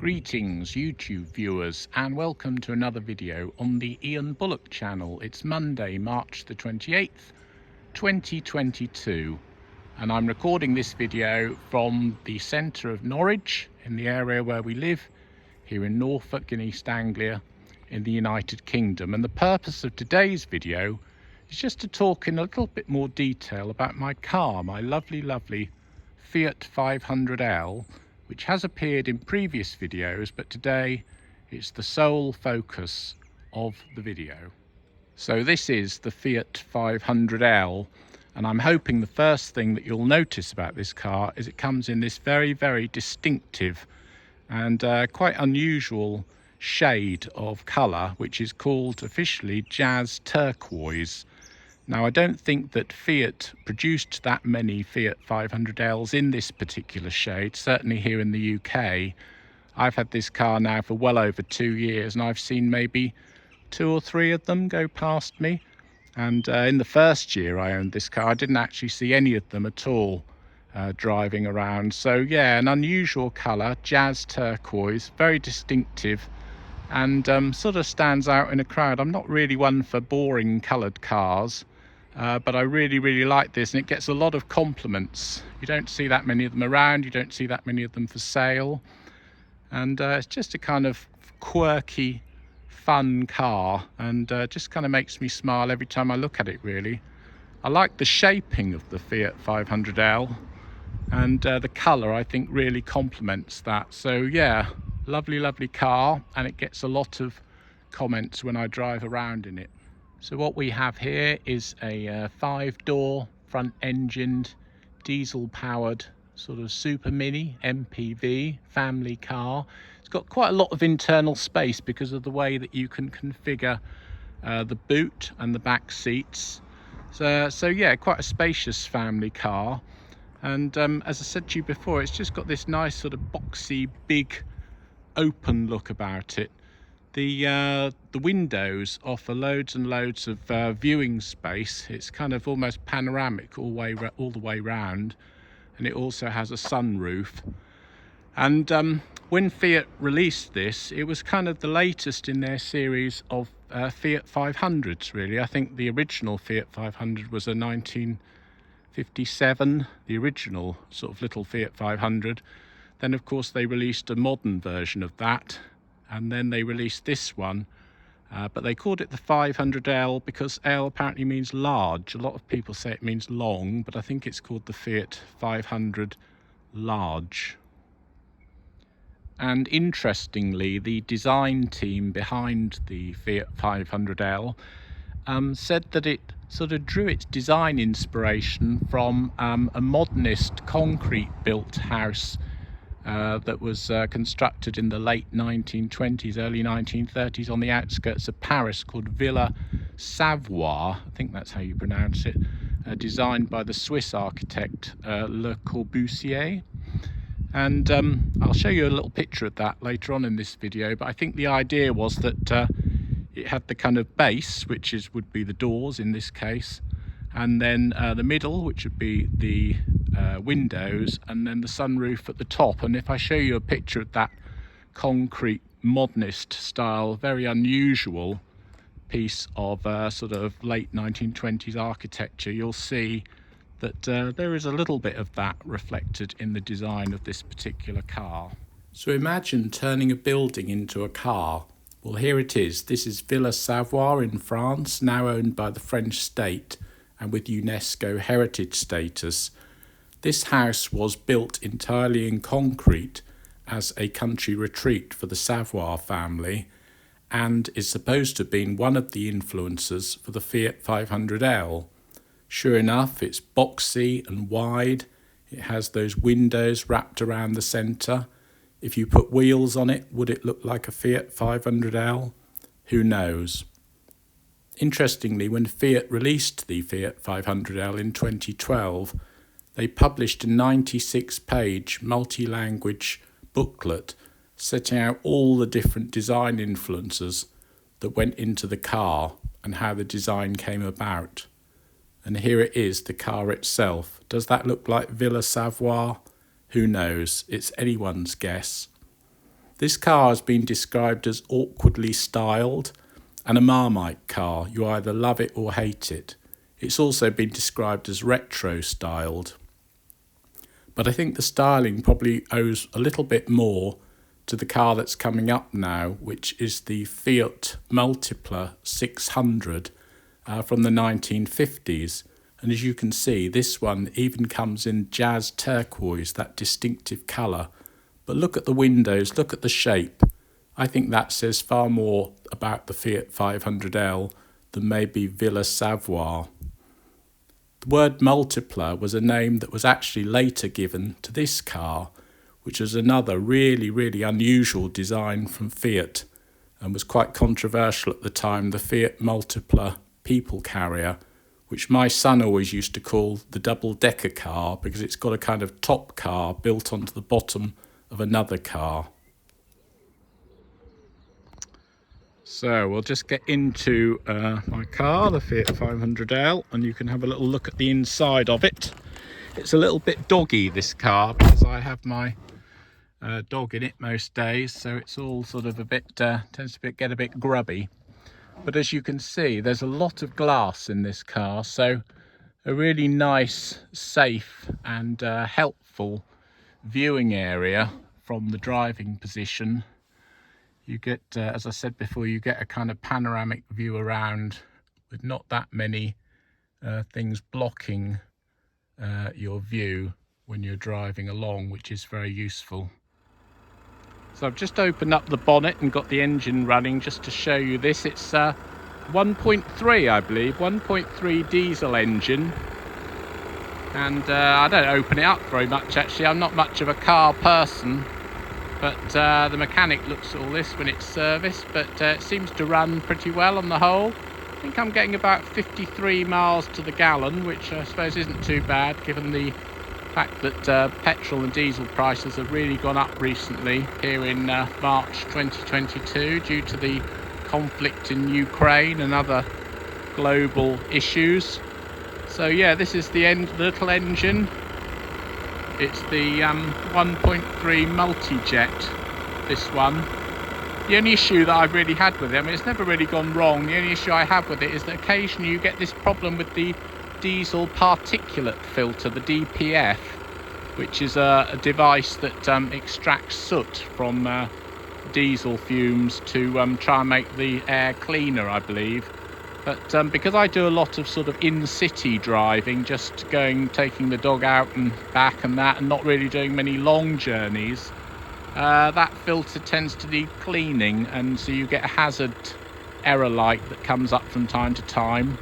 Greetings YouTube viewers and welcome to another video on the Ian Bullock channel. It's Monday, March the 28th, 2022 and I'm recording this video from the centre of Norwich in the area where we live here in Norfolk in East Anglia in the United Kingdom. And the purpose of today's video is just to talk in a little bit more detail about my car, my lovely Fiat 500L, which has appeared in previous videos, but today it's the sole focus of the video. So this is the Fiat 500L, and I'm hoping the first thing that you'll notice about this car is it comes in this very distinctive and quite unusual shade of colour, which is called officially Jazz Turquoise. Now, I don't think that Fiat produced that many Fiat 500Ls in this particular shade, certainly here in the UK. I've had this car now for well over 2 years and I've seen maybe 2 or 3 of them go past me. And in the first year I owned this car, I didn't actually see any of them at all driving around. So yeah, an unusual colour, Jazz Turquoise, very distinctive and sort of stands out in a crowd. I'm not really one for boring coloured cars. But I really like this, and it gets a lot of compliments. You don't see that many of them around, you don't see that many of them for sale, and it's just a kind of quirky, fun car, and just kind of makes me smile every time I look at it, really. I like the shaping of the Fiat 500L, and the colour I think really complements that. So yeah, lovely car, and it gets a lot of comments when I drive around in it. So what we have here is a 5-door front-engined diesel-powered sort of super mini MPV family car. It's got quite a lot of internal space because of the way that you can configure the boot and the back seats. So yeah, quite a spacious family car. And as I said to you before, it's just got this nice sort of boxy, big, open look about it. The windows offer loads and loads of viewing space. It's kind of almost panoramic all the way round, and it also has a sunroof. And when Fiat released this, it was kind of the latest in their series of Fiat 500s, really. I think the original Fiat 500 was a 1957, the original sort of little Fiat 500. Then of course they released a modern version of that, and then they released this one, but they called it the 500L because L apparently means large. A lot of people say it means long, but I think it's called the Fiat 500 Large. And interestingly, the design team behind the Fiat 500L said that it sort of drew its design inspiration from a modernist concrete built house that was constructed in the late 1920s, early 1930s on the outskirts of Paris, called Villa Savoye, I think that's how you pronounce it, designed by the Swiss architect Le Corbusier. And I'll show you a little picture of that later on in this video, but I think the idea was that it had the kind of base, which would be the doors in this case, and then the middle, which would be the windows, and then the sunroof at the top. And if I show you a picture of that concrete modernist style, very unusual piece of sort of late 1920s architecture, you'll see that there is a little bit of that reflected in the design of this particular car. So imagine turning a building into a car. Well, here it is. This is Villa Savoye in France, now owned by the French state and with UNESCO heritage status. This house was built entirely in concrete as a country retreat for the Savoye family, and is supposed to have been one of the influences for the Fiat 500L. Sure enough, it's boxy and wide. It has those windows wrapped around the centre. If you put wheels on it, would it look like a Fiat 500L? Who knows? Interestingly, when Fiat released the Fiat 500L in 2012, they published a 96-page multi-language booklet setting out all the different design influences that went into the car and how the design came about. And here it is, the car itself. Does that look like Villa Savoye? Who knows? It's anyone's guess. This car has been described as awkwardly styled and a Marmite car. You either love it or hate it. It's also been described as retro styled. But I think the styling probably owes a little bit more to the car that's coming up now, which is the Fiat Multipla 600 from the 1950s. And as you can see, this one even comes in jazz turquoise, that distinctive colour. But look at the windows, look at the shape. I think that says far more about the Fiat 500L than maybe Villa Savoye. The word Multipla was a name that was actually later given to this car, which was another really, really unusual design from Fiat and was quite controversial at the time, the Fiat Multipla people carrier, which my son always used to call the double-decker car because it's got a kind of top car built onto the bottom of another car. So we'll just get into my car, the Fiat 500L, and you can have a little look at the inside of it. It's a little bit doggy, this car, because I have my dog in it most days, so it's all sort of a bit, tends to get a bit grubby. But as you can see, there's a lot of glass in this car, so a really nice, safe and helpful viewing area from the driving position. You get, as I said before, you get a kind of panoramic view around with not that many things blocking your view when you're driving along, which is very useful. So I've just opened up the bonnet and got the engine running just to show you this. It's 1.3, I believe, 1.3 diesel engine. And I don't open it up very much, actually. I'm not much of a car person. But the mechanic looks at all this when it's serviced, but it seems to run pretty well on the whole. I think I'm getting about 53 miles to the gallon, which I suppose isn't too bad given the fact that petrol and diesel prices have really gone up recently here in March 2022 due to the conflict in Ukraine and other global issues. So yeah, this is the little engine. It's the 1.3 multi-jet, this one. The only issue that I've really had with it, I mean, it's never really gone wrong. The only issue I have with it is that occasionally you get this problem with the diesel particulate filter, the DPF, which is a device that extracts soot from diesel fumes to try and make the air cleaner, I believe. But because I do a lot of sort of in-city driving, just taking the dog out and back and that, and not really doing many long journeys, that filter tends to need cleaning, and so you get a hazard error light that comes up from time to time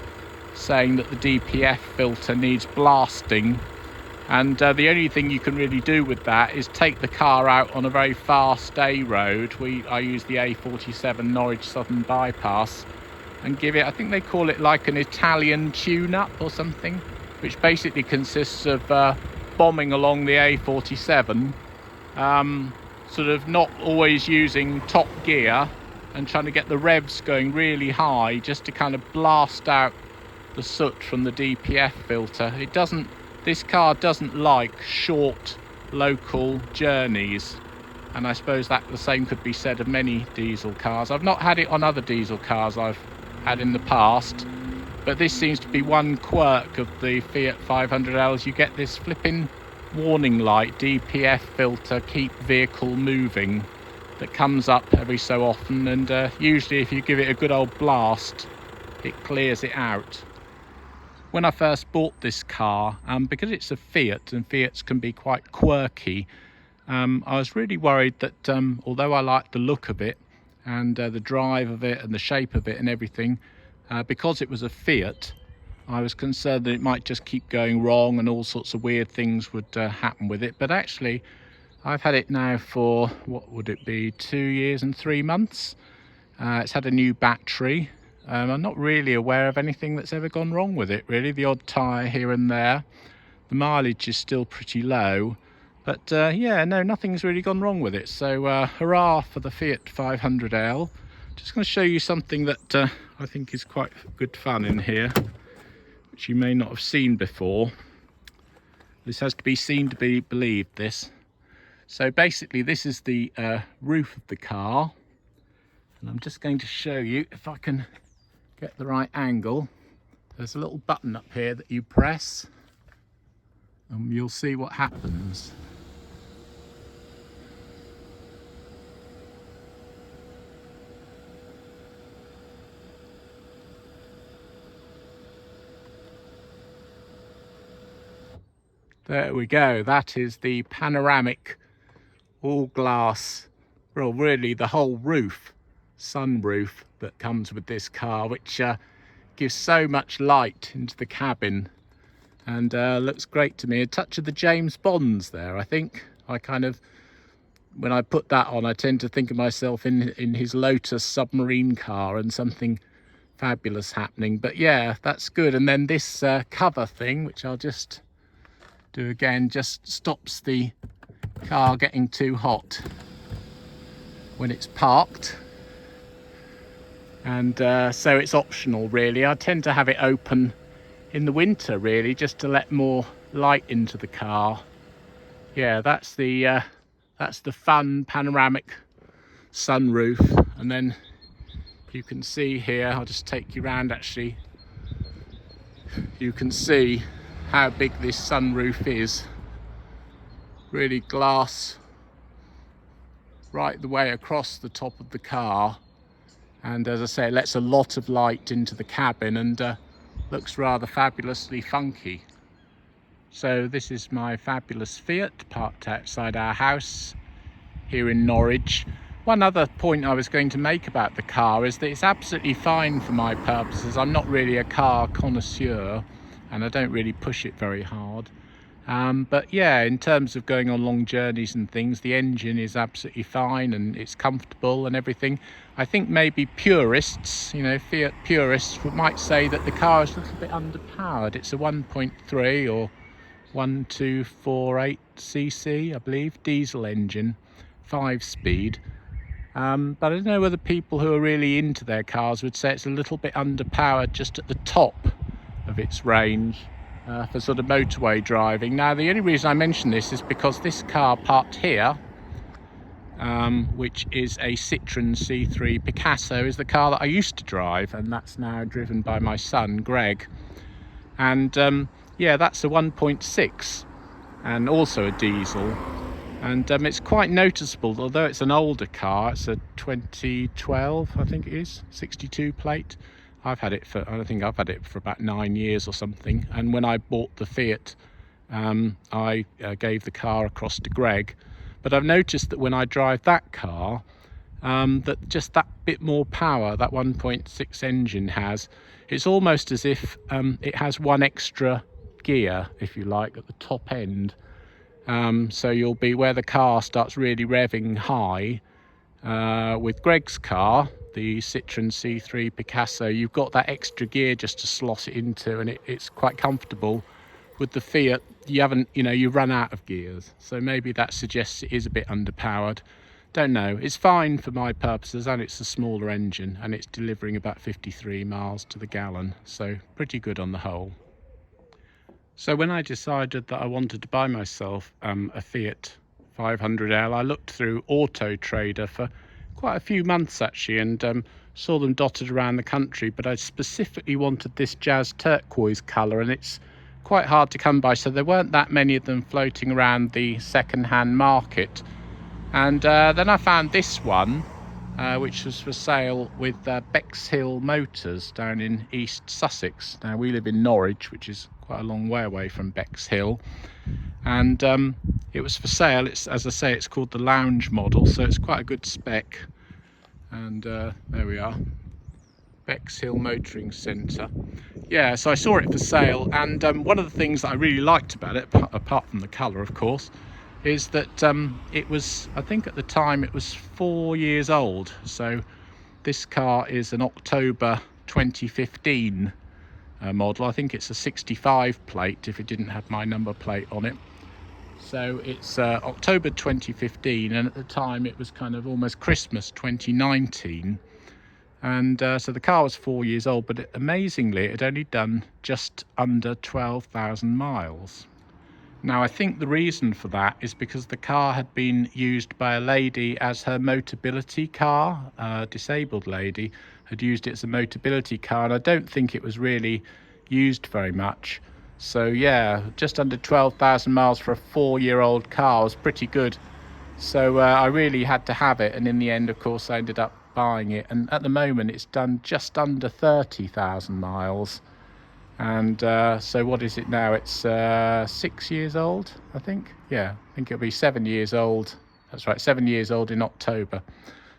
saying that the DPF filter needs blasting. And the only thing you can really do with that is take the car out on a very fast A road. I use the A47 Norwich Southern Bypass, and give it, I think they call it like an Italian tune-up or something, which basically consists of bombing along the A47, sort of not always using top gear and trying to get the revs going really high just to kind of blast out the soot from the DPF filter. This car doesn't like short local journeys, and I suppose that the same could be said of many diesel cars. I've not had it on other diesel cars I've had in the past, but this seems to be one quirk of the Fiat 500Ls. You get this flipping warning light, DPF filter, keep vehicle moving, that comes up every so often, and usually if you give it a good old blast it clears it out. When I first bought this car, because it's a Fiat and Fiats can be quite quirky, I was really worried that although I liked the look of it and the drive of it and the shape of it and everything, because it was a Fiat, I was concerned that it might just keep going wrong and all sorts of weird things would happen with it. But actually I've had it now for, what would it be, 2 years and 3 months. It's had a new battery. I'm not really aware of anything that's ever gone wrong with it, really. The odd tyre here and there. The mileage is still pretty low. But yeah, no, nothing's really gone wrong with it. So hurrah for the Fiat 500L. Just going to show you something that I think is quite good fun in here, which you may not have seen before. This has to be seen to be believed, this. So basically this is the roof of the car, and I'm just going to show you if I can get the right angle. There's a little button up here that you press and you'll see what happens. There we go, that is the panoramic all glass, well really the whole roof, sunroof that comes with this car, which gives so much light into the cabin and looks great to me. A touch of the James Bonds there, I think. I kind of, when I put that on, I tend to think of myself in his Lotus submarine car and something fabulous happening. But yeah, that's good. And then this cover thing, which I'll just do again, just stops the car getting too hot when it's parked. And so it's optional really. I tend to have it open in the winter really, just to let more light into the car. Yeah, that's the fun panoramic sunroof. And then you can see here, I'll just take you around actually, you can see how big this sunroof is. Really glass right the way across the top of the car, and as I say, it lets a lot of light into the cabin and looks rather fabulously funky. So this is my fabulous Fiat parked outside our house here in Norwich. One other point I was going to make about the car is that it's absolutely fine for my purposes. I'm not really a car connoisseur and I don't really push it very hard. But yeah, in terms of going on long journeys and things, the engine is absolutely fine and it's comfortable and everything. I think maybe purists, you know, Fiat purists might say that the car is a little bit underpowered. It's a 1.3 or 1248 cc, I believe, diesel engine, 5-speed. But I don't know whether people who are really into their cars would say it's a little bit underpowered just at the top of its range. For sort of motorway driving. Now the only reason I mention this is because this car parked here, which is a Citroen C3 Picasso, is the car that I used to drive, and that's now driven by my son Greg. And yeah, that's a 1.6 and also a diesel, and it's quite noticeable, although it's an older car. It's a 2012, I think it is, 62 plate. I think I've had it for about 9 years or something. And when I bought the Fiat, I gave the car across to Greg. But I've noticed that when I drive that car, that just that bit more power that 1.6 engine has, it's almost as if it has one extra gear, if you like, at the top end. So you'll be where the car starts really revving high. With Greg's car, the Citroen C3 Picasso, you've got that extra gear just to slot it into, and it's quite comfortable. With the Fiat, you run out of gears, so maybe that suggests it is a bit underpowered. Don't know. It's fine for my purposes, and it's a smaller engine, and it's delivering about 53 miles to the gallon, so pretty good on the whole. So when I decided that I wanted to buy myself a Fiat 500L, I looked through Auto Trader for quite a few months actually, and saw them dotted around the country, but I specifically wanted this jazz turquoise colour, and it's quite hard to come by, so there weren't that many of them floating around the second-hand market. And then I found this one, which was for sale with Bexhill Motors down in East Sussex. Now we live in Norwich, which is quite a long way away from Bexhill, and it was for sale. It's, as I say, it's called the lounge model, so it's quite a good spec. And there we are, Bexhill Motoring Centre. Yeah, so I saw it for sale, and one of the things that I really liked about it, apart from the colour of course, is that it was, I think at the time it was 4 years old. So this car is an October 2015 model. I think it's a 65 plate if it didn't have my number plate on it. So it's October 2015, and at the time it was kind of almost Christmas 2019. And so the car was 4 years old, but amazingly it had only done just under 12,000 miles. Now, I think the reason for that is because the car had been used by a lady as her motability car. A disabled lady had used it as a motability car, and I don't think it was really used very much. So yeah, just under 12,000 miles for a 4-year-old car was pretty good. So I really had to have it, and in the end, of course, I ended up buying it. And at the moment, it's done just under 30,000 miles. And so what is it now? It's 6 years old, I think. Yeah, I think it'll be 7 years old. That's right, 7 years old in October.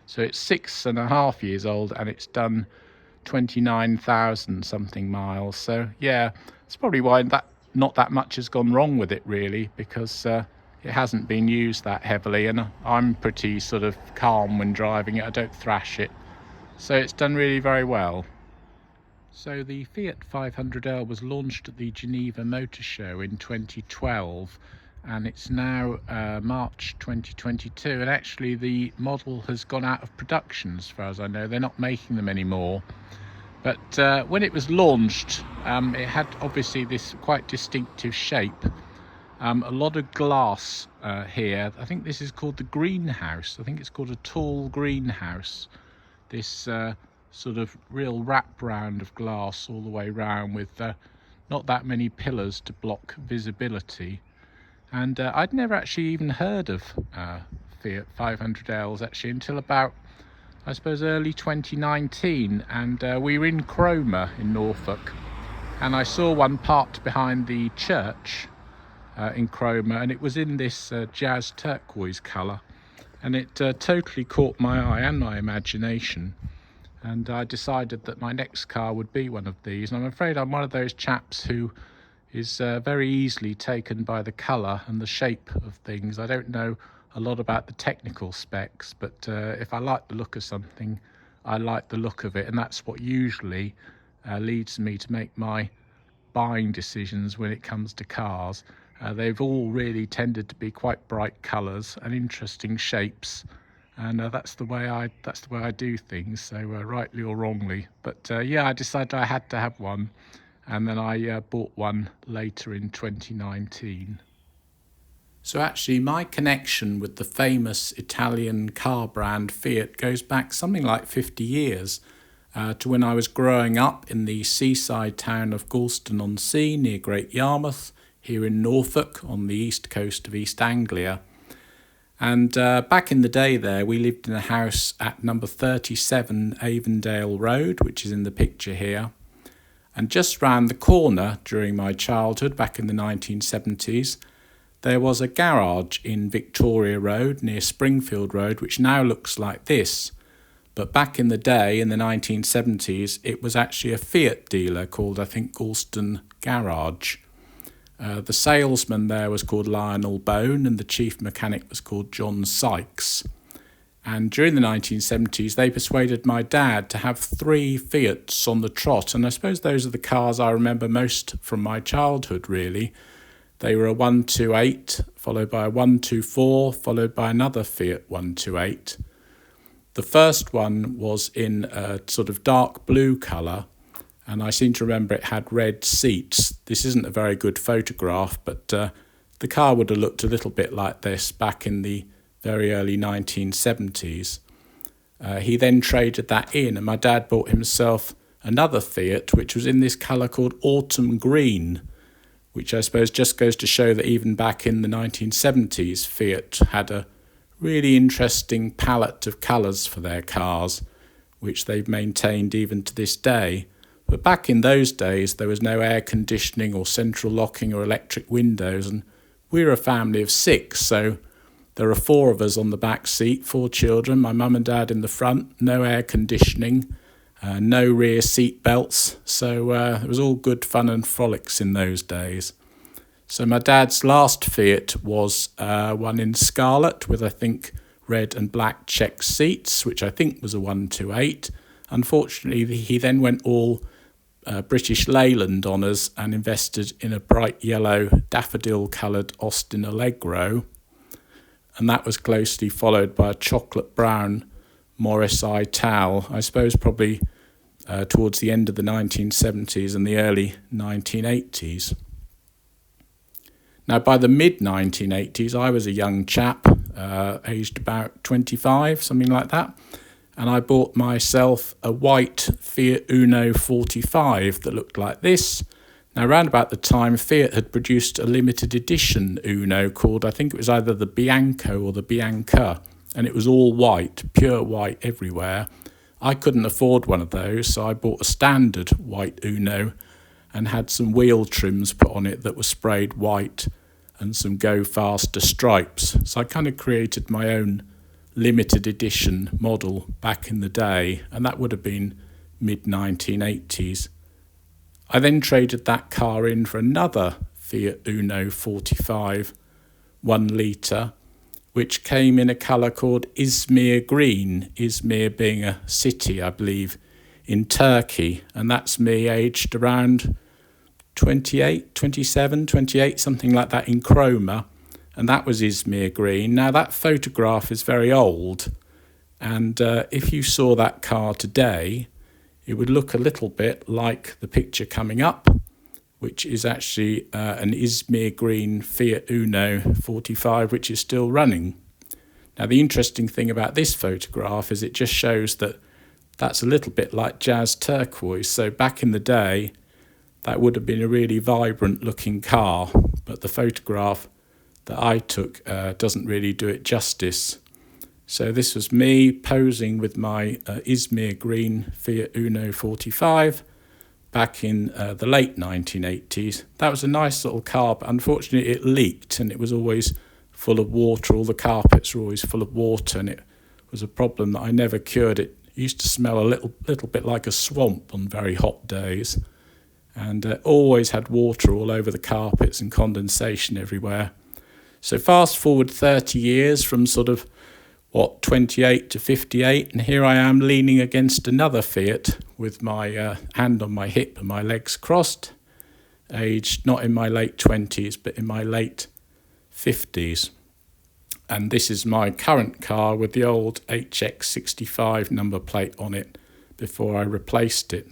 So it's 6.5 years old, and it's done 29,000 something miles. So yeah, it's probably why not that much has gone wrong with it, really, because it hasn't been used that heavily, and I'm pretty sort of calm when driving it. I don't thrash it, so it's done really very well. So the Fiat 500L was launched at the Geneva Motor Show in 2012, and it's now March 2022, and actually the model has gone out of production as far as I know. They're not making them anymore. But when it was launched, it had obviously this quite distinctive shape. A lot of glass here. I think this is called the greenhouse. I think it's called a tall greenhouse. This sort of real wraparound of glass all the way round, with not that many pillars to block visibility. And I'd never actually even heard of Fiat 500Ls actually until about, I suppose, early 2019, and we were in Cromer in Norfolk, and I saw one parked behind the church in Cromer, and it was in this jazz turquoise colour, and it totally caught my eye and my imagination, and I decided that my next car would be one of these. And I'm afraid I'm one of those chaps who is very easily taken by the colour and the shape of things. I don't know a lot about the technical specs, but if I like the look of something, I like the look of it, and that's what usually leads me to make my buying decisions when it comes to cars. They've all really tended to be quite bright colours and interesting shapes, and that's the way I do things. So rightly or wrongly, but yeah, I decided I had to have one, and then I bought one later in 2019. So actually my connection with the famous Italian car brand Fiat goes back something like 50 years to when I was growing up in the seaside town of Gorleston-on-Sea near Great Yarmouth, here in Norfolk on the east coast of East Anglia. And back in the day there, we lived in a house at number 37 Avondale Road, which is in the picture here. And just round the corner during my childhood, back in the 1970s, there was a garage in Victoria Road near Springfield Road, which now looks like this. But back in the day, in the 1970s, it was actually a Fiat dealer called, I think, Gorleston Garage. The salesman there was called Lionel Bone, and the chief mechanic was called John Sykes. And during the 1970s, they persuaded my dad to have 3 Fiats on the trot. And I suppose those are the cars I remember most from my childhood, really. They were a 128, followed by a 124, followed by another Fiat 128. The first one was in a sort of dark blue colour, and I seem to remember it had red seats. This isn't a very good photograph, but the car would have looked a little bit like this back in the very early 1970s. He then traded that in, and my dad bought himself another Fiat, which was in this colour called autumn green, which I suppose just goes to show that even back in the 1970s, Fiat had a really interesting palette of colours for their cars, which they've maintained even to this day. But back in those days, there was no air conditioning or central locking or electric windows, and we were a family of 6, so there are 4 of us on the back seat, 4 children, my mum and dad in the front, no air conditioning, no rear seat belts, so it was all good fun and frolics in those days. So my dad's last Fiat was one in scarlet with, I think, red and black check seats, which I think was a 128. Unfortunately, he then went all British Leyland on us and invested in a bright yellow daffodil-coloured Austin Allegro, and that was closely followed by a chocolate brown Morris Ital, I suppose probably towards the end of the 1970s and the early 1980s. Now, by the mid-1980s, I was a young chap, aged about 25, something like that, and I bought myself a white Fiat Uno 45 that looked like this. Now, around about the time, Fiat had produced a limited edition Uno called, I think it was either the Bianco or the Bianca, and it was all white, pure white everywhere. I couldn't afford one of those, so I bought a standard white Uno and had some wheel trims put on it that were sprayed white and some Go Faster stripes. So I kind of created my own limited edition model back in the day, and that would have been mid-1980s. I then traded that car in for another Fiat Uno 45 1 litre, which came in a colour called Izmir Green, Izmir being a city, I believe, in Turkey, and that's me aged around 28, 27, 28, something like that, in chroma, and that was Izmir Green. Now, that photograph is very old, and if you saw that car today, it would look a little bit like the picture coming up, which is actually an Izmir Green Fiat Uno 45, which is still running. Now, the interesting thing about this photograph is it just shows that that's a little bit like Jazz Turquoise. So back in the day, that would have been a really vibrant looking car, but the photograph that I took doesn't really do it justice. So this was me posing with my Izmir Green Fiat Uno 45 back in the late 1980s. That was a nice little car, but unfortunately it leaked and it was always full of water. All the carpets were always full of water, and it was a problem that I never cured. It used to smell a little bit like a swamp on very hot days, and always had water all over the carpets and condensation everywhere. So fast forward 30 years from sort of 28 to 58, and here I am leaning against another Fiat with my hand on my hip and my legs crossed, aged not in my late 20s but in my late 50s. And this is my current car with the old HX65 number plate on it before I replaced it.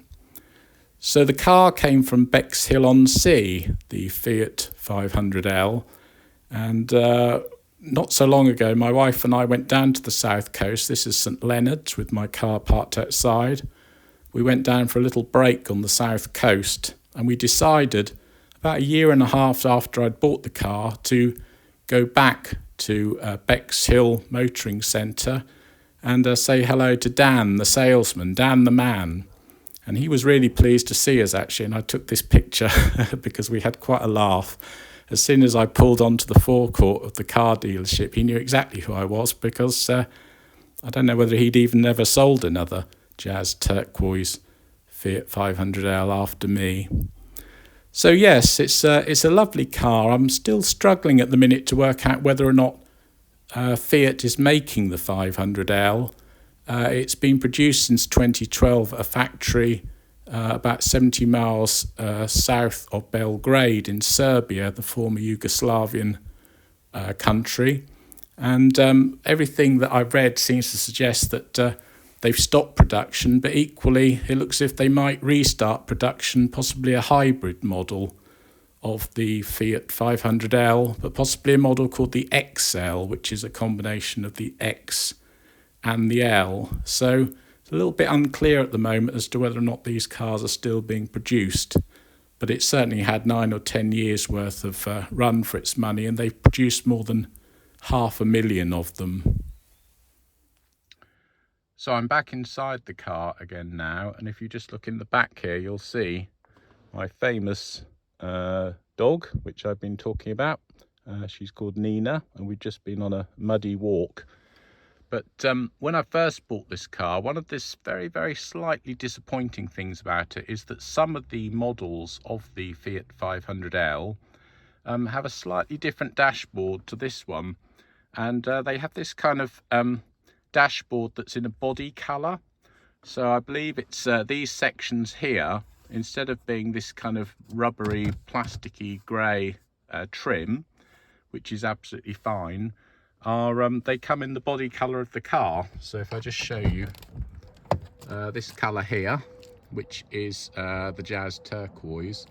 So the car came from Bexhill-on-Sea, the Fiat 500L, and not so long ago, my wife and I went down to the south coast. This is St Leonard's, with my car parked outside. We went down for a little break on the south coast, and we decided about a year and a half after I'd bought the car to go back to Bexhill Motoring Centre and say hello to Dan, the salesman, Dan the man. And he was really pleased to see us, actually, and I took this picture because we had quite a laugh. As soon as I pulled onto the forecourt of the car dealership, he knew exactly who I was, because I don't know whether he'd even never sold another Jazz Turquoise Fiat 500L after me. So yes, it's a lovely car. I'm still struggling at the minute to work out whether or not Fiat is making the 500L. It's been produced since 2012 at a factory about 70 miles south of Belgrade in Serbia, the former Yugoslavian country. And everything that I've read seems to suggest that they've stopped production, but equally it looks as if they might restart production, possibly a hybrid model of the Fiat 500L, but possibly a model called the XL, which is a combination of the X and the L. So it's a little bit unclear at the moment as to whether or not these cars are still being produced, but it certainly had 9 or 10 years worth of run for its money, and they've produced more than 500,000 of them. So I'm back inside the car again now, and if you just look in the back here, you'll see my famous dog, which I've been talking about. She's called Nina, and we've just been on a muddy walk. But when I first bought this car, one of this very, very slightly disappointing things about it is that some of the models of the Fiat 500L have a slightly different dashboard to this one. And they have this kind of dashboard that's in a body colour. So I believe it's these sections here, instead of being this kind of rubbery, plasticky grey trim, which is absolutely fine, are they come in the body colour of the car. So if I just show you this colour here, which is the Jazz Turquoise.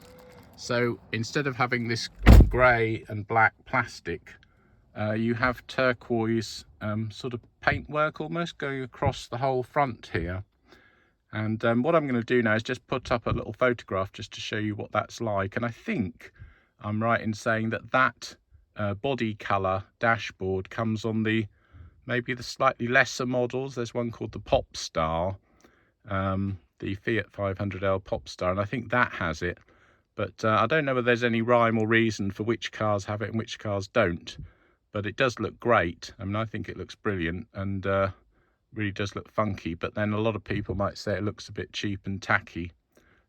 So instead of having this grey and black plastic, you have turquoise sort of paintwork almost going across the whole front here. And what I'm going to do now is just put up a little photograph just to show you what that's like. And I think I'm right in saying that that body colour dashboard comes on maybe the slightly lesser models. There's one called the Pop Star, the Fiat 500L Pop Star, and I think that has it. But I don't know whether there's any rhyme or reason for which cars have it and which cars don't. But it does look great. I mean, I think it looks brilliant and really does look funky. But then a lot of people might say it looks a bit cheap and tacky.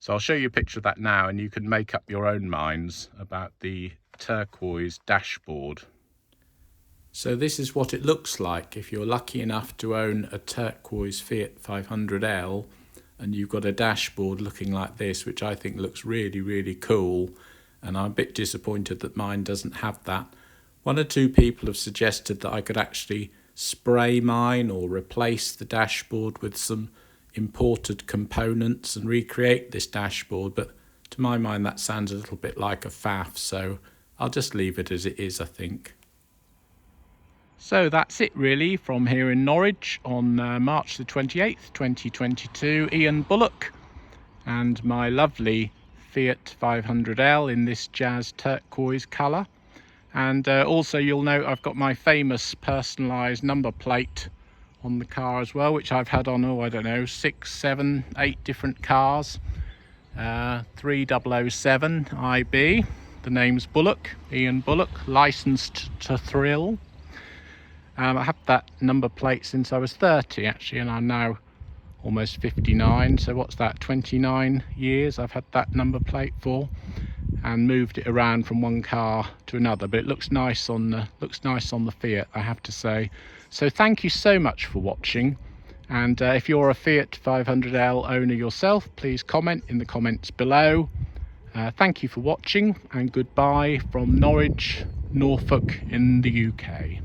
So I'll show you a picture of that now, and you can make up your own minds about the turquoise dashboard. So this is what it looks like if you're lucky enough to own a turquoise Fiat 500L and you've got a dashboard looking like this, which I think looks really, really cool. And I'm a bit disappointed that mine doesn't have that. One or two people have suggested that I could actually spray mine or replace the dashboard with some imported components and recreate this dashboard, but to my mind that sounds a little bit like a faff, so I'll just leave it as it is, I think. So that's it really from here in Norwich on March the 28th 2022. Ian Bullock and my lovely Fiat 500L in this jazz turquoise colour. And also you'll note I've got my famous personalised number plate on the car as well, which I've had on, I don't know, 6, 7, 8 different cars. 3007 IB, the name's Bullock, Ian Bullock, licensed to thrill. I had that number plate since I was 30 actually, and I'm now almost 59, so what's that, 29 years I've had that number plate for, and moved it around from one car to another, but it looks nice on the Fiat, I have to say. So thank you so much for watching, and if you're a Fiat 500L owner yourself, please comment in the comments below. Thank you for watching, and goodbye from Norwich, Norfolk in the UK.